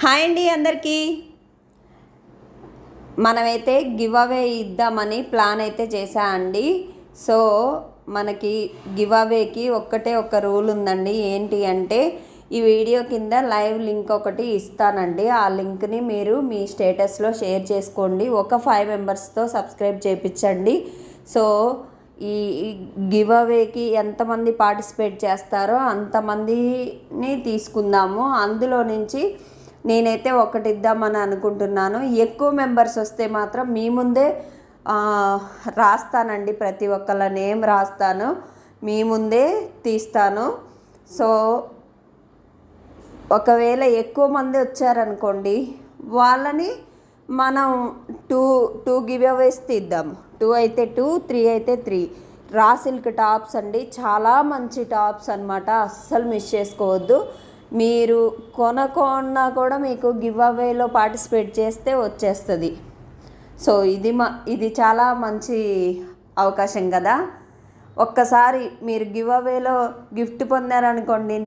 Hi అండి అందరికీ. మనమైతే గివ్ అవే ఇద్దామని ప్లాన్ అయితే చేశా అండి. సో మనకి గివ్ అవేకి ఒక రూల్ ఉందండి. ఏంటి అంటే ఈ వీడియో కింద లైవ్ లింక్ ఒకటి ఇస్తానండి. ఆ లింక్ని మీరు మీ స్టేటస్లో షేర్ చేసుకోండి. ఒక 5 మెంబర్స్తో సబ్స్క్రైబ్ చేయించండి. సో ఈ గివ్ అవేకి ఎంతమంది పార్టిసిపేట్ చేస్తారో అంతమందిని తీసుకుందాము. అందులో నుంచి నేనైతే ఒకటి ఇద్దామని అనుకుంటున్నాను. ఎక్కువ మెంబర్స్ వస్తే మాత్రం మీ ముందే రాస్తానండి. ప్రతి ఒక్కళ్ళ నేమ్ రాస్తాను, మీ ముందే తీస్తాను. సో ఒకవేళ ఎక్కువ మంది వచ్చారనుకోండి, వాళ్ళని మనం టూ గివ్ అవేస్ తీద్దాము. 2 అయితే 2, 3 అయితే 3. రా సిల్క్ టాప్స్ అండి, చాలా మంచి టాప్స్ అనమాట. అస్సలు మిస్ చేసుకోవద్దు. మీరు కొనకుండా కూడా మీకు గివ్ అవేలో పార్టిసిపేట్ చేస్తే వచ్చేస్తుంది. సో ఇది చాలా మంచి అవకాశం కదా. ఒక్కసారి మీరు గివ్ అవేలో గిఫ్ట్ పొందారనుకోండి,